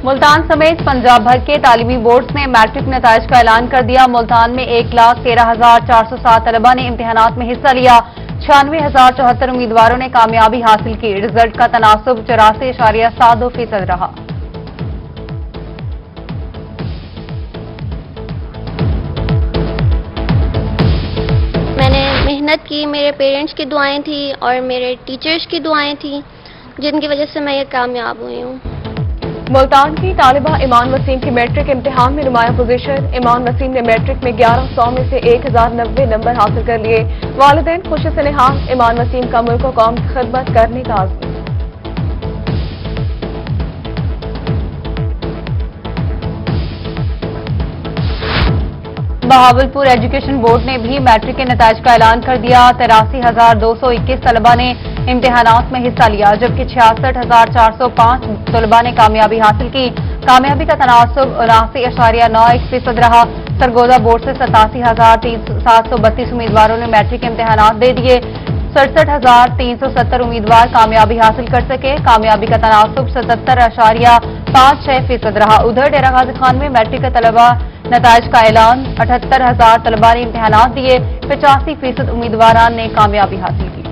ملتان سمیت پنجاب بھر کے تعلیمی بورڈز نے میٹرک نتائج کا اعلان کر دیا۔ ملتان میں 1,13,407 طلبہ نے امتحانات میں حصہ لیا۔ 96,074 امیدواروں نے کامیابی حاصل کی۔ رزلٹ کا تناسب 84.72% رہا۔ میں نے محنت کی، میرے پیرنٹس کی دعائیں تھیں اور میرے ٹیچرز کی دعائیں تھیں، جن کی وجہ سے میں یہ کامیاب ہوئی ہوں۔ ملتان کی طالبہ ایمان وسیم کی میٹرک امتحان میں نمایاں پوزیشن۔ ایمان وسیم نے میٹرک میں 1100 میں سے 1090 نمبر حاصل کر لیے۔ والدین خوشی سے نہال۔ ایمان وسیم کا ملک و قوم کی خدمت کرنے کا عزم۔ بہاولپور ایجوکیشن بورڈ نے بھی میٹرک کے نتائج کا اعلان کر دیا۔ 83,221 طلبہ نے امتحانات میں حصہ لیا، جبکہ 66,405 طلبہ نے کامیابی حاصل کی۔ کامیابی کا تناسب 79.91% رہا۔ سرگودا بورڈ سے 87,732 امیدواروں نے میٹرک امتحانات دے دیے۔ 67,370 امیدوار کامیابی حاصل کر سکے۔ کامیابی کا تناسب 77.56% رہا۔ ادھر ڈیرہ غازی خان میں میٹرک کے طلبہ نتائج کا اعلان۔ 78,000 طلبہ نے امتحانات دیے۔ 85% امیدواران نے کامیابی حاصل کی۔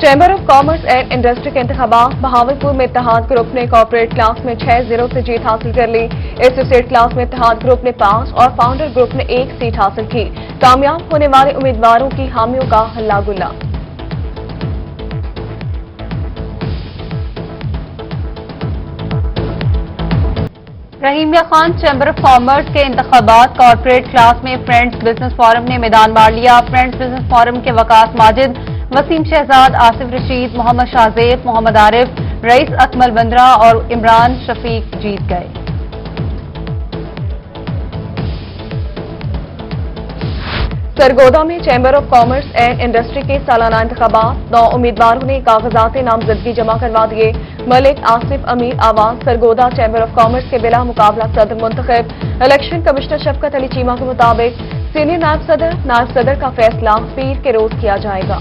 Chamber of commerce and industry کے انتخابات۔ بہاولپور میں اتحاد گروپ نے کارپوریٹ کلاس میں 6-0 سے جیت حاصل کر لی۔ ایسوسیٹ کلاس میں اتحاد گروپ نے 5 اور فاؤنڈر گروپ نے 1 سیٹ حاصل کی۔ کامیاب ہونے والے امیدواروں کی حامیوں کا ہلہ گلا۔ Rahimia Khan chamber of commerce کے انتخابات۔ کارپوریٹ کلاس میں فرینڈز بزنس فورم نے میدان مار لیا۔ فرینڈز بزنس فورم کے وقاص ماجد، وسیم شہزاد، آصف رشید، محمد شاہزیب، محمد عارف، رئیس اکمل بندرہ اور عمران شفیق جیت گئے۔ سرگودا میں chamber of commerce and industry کے سالانہ انتخابات۔ 9 امیدواروں نے کاغذات نامزدگی جمع کروا دیے۔ ملک آصف امیر آواز سرگودا چیمبر آف کامرس کے بلا مقابلہ صدر منتخب۔ الیکشن کمشنر شفقت علی چیمہ کے مطابق سینئر نائب صدر کا فیصلہ پیر کے روز کیا جائے گا۔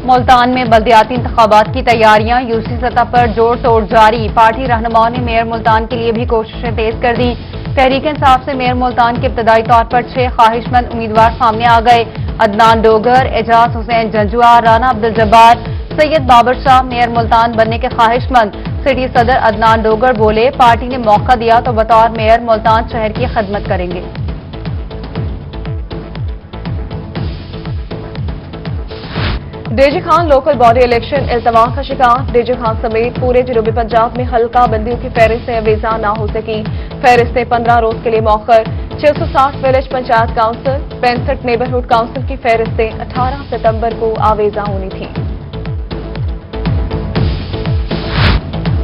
ملتان میں بلدیاتی انتخابات کی تیاریاں یوسی سطح پر جوڑ توڑ جاری۔ پارٹی رہنماؤں نے میئر ملتان کے لیے بھی کوششیں تیز کر دیں۔ تحریک انصاف سے میئر ملتان کے ابتدائی طور پر 6 خواہش مند امیدوار سامنے آ گئے۔ عدنان ڈوگر، اعجاز حسین جنجوا، رانا عبدالجبار، سید بابر شاہ میئر ملتان بننے کے خواہش مند۔ سٹی صدر عدنان ڈوگر بولے، پارٹی نے موقع دیا تو بطور میئر ملتان شہر کی خدمت کریں گے۔ D G Khan local body election التوا کا شکار۔ ڈی جی خان سمیت پورے جنوبی پنجاب میں حلقہ بندیوں کی فہرستیں ویزا نہ ہو سکی۔ فہرستیں 15 روز کے لیے مؤخر۔ 660 village panchayat council, 65 neighbourhood council کی فہرستیں 18 ستمبر کو آویزاں ہونی تھیں۔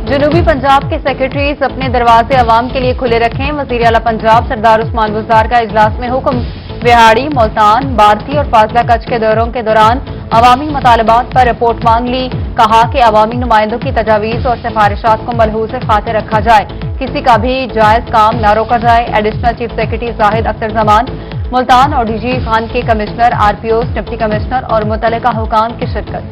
جنوبی پنجاب کے سیکرٹریز اپنے دروازے عوام کے لیے کھلے رکھیں۔ وزیر اعلیٰ پنجاب سردار عثمان بزدار کا اجلاس میں حکم۔ بہاڑی، ملتان، بارتی اور فاضلہ کچھ کے دوروں کے دوران عوامی مطالبات پر رپورٹ مانگ لی۔ کہا کہ عوامی نمائندوں کی تجاویز اور سفارشات کو ملحوظ خاطر رکھا جائے، کسی کا بھی جائز کام نہ روکا جائے۔ ایڈیشنل چیف سیکرٹری زاہد اختر زمان، ملتان اور ڈی جی خان کے commissioner, R P Os, deputy commissioner اور متعلقہ حکام کی شرکت۔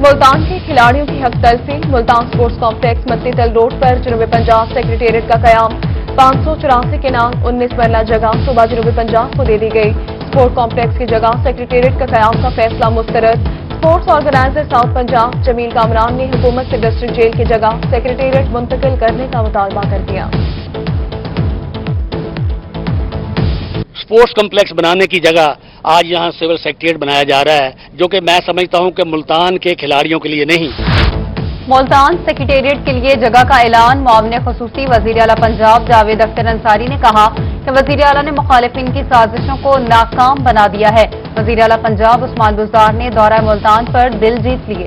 ملتان کے کھلاڑیوں کی حق تلفی۔ ملتان سپورٹس کمپلیکس متی تل روڈ پر جنوبی پنجاب سیکریٹریٹ کا قیام۔ 584 کے نام 19 مرلہ جگہ صوبہ جنوبی پنجاب کو دے دی گئی۔ سپورٹ کمپلیکس کی جگہ سیکریٹریٹ کا قیام کا فیصلہ مسترد۔ سپورٹس آرگنائزر ساؤتھ پنجاب جمیل کامران نے حکومت سے ڈسٹرکٹ جیل کی جگہ سیکریٹریٹ منتقل کرنے کا مطالبہ کر دیا۔ سپورٹس کمپلیکس بنانے کی جگہ آج یہاں سول سیکریٹریٹ بنایا جا رہا ہے، جو کہ میں سمجھتا ہوں کہ ملتان کے کھلاڑیوں کے لیے نہیں۔ ملتان سیکریٹریٹ کے لیے جگہ کا اعلان۔ معاون خصوصی وزیر اعلیٰ پنجاب جاوید اختر انصاری نے کہا کہ وزیر اعلیٰ نے مخالفین کی سازشوں کو ناکام بنا دیا ہے۔ وزیر اعلیٰ پنجاب عثمان بزدار نے دورہ ملتان پر دل جیت لیے۔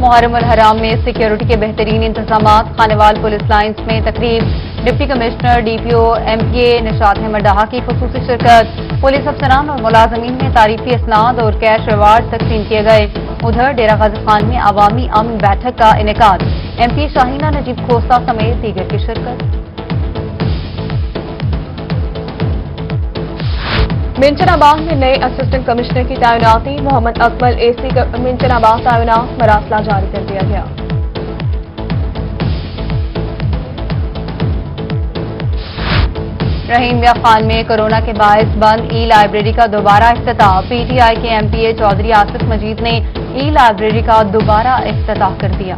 محرم الحرام میں سیکیورٹی کے بہترین انتظامات، خانوال پولیس لائنز میں تقریب، deputy commissioner D P O M P A Nishat Ahmed Daha کی خصوصی شرکت، پولیس افسران اور ملازمین میں تعریفی اسناد اور کیش ریوارڈ تقسیم کیے گئے۔ ادھر ڈیرہ غازی خان میں عوامی امن بیٹھک کا انعقاد، ایم پی شاہینہ نجیب کھوسہ سمیت دیگر کی شرکت۔ منچن آباد میں نئے اسسٹنٹ کمشنر کی تعیناتی، محمد اکمل اے سی منچن آباد تعینات، مراسلہ جاری کر دیا گیا۔ رحیم یا خان میں کورونا کے باعث بند ای لائبریری کا دوبارہ افتتاح، پی ٹی آئی کے ایم پی اے چودھری آصف مجید نے ای لائبریری کا دوبارہ افتتاح کر دیا۔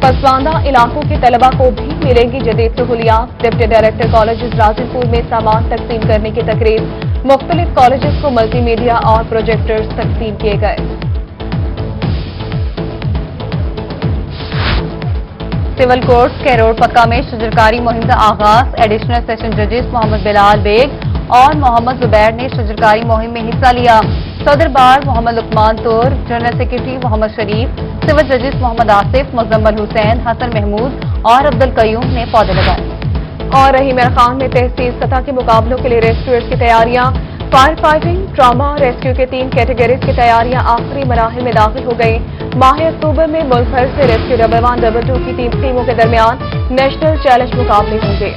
پسماندہ علاقوں کے طلبہ کو بھی ملیں گی جدید سہولیات، ڈپٹی ڈائریکٹر کالجز رازی پور میں سامان تقسیم کرنے کی تقریب، مختلف کالجز کو ملٹی میڈیا اور پروجیکٹرز تقسیم کیے گئے۔ سول کورٹس کے روڈ پکا میں شجرکاری مہم کا آغاز، ایڈیشنل سیشن ججز محمد بلال بیگ اور محمد زبیر نے شجرکاری مہم میں حصہ لیا۔ صدر بار محمد لقمان طور، جنرل سیکرٹری محمد شریف، سول ججز محمد آصف، مزمل حسین، حسن محمود اور عبدالقیوم نے پودے لگائے۔ اور رحیم خان میں تحصیل سطح کے مقابلوں کے لیے ریسکیورز کی تیاریاں، فائر فائٹنگ، ٹراما، ریسکیو کے 3 کیٹیگریز کی تیاریاں آخری مراحل میں داخل ہو گئی۔ ماہ اکتوبر میں ملک بھر سے ریسکیو ڈبل 1 ڈبل 2 کی ٹیموں کے درمیان نیشنل چیلنج مقابلے ہوں گے۔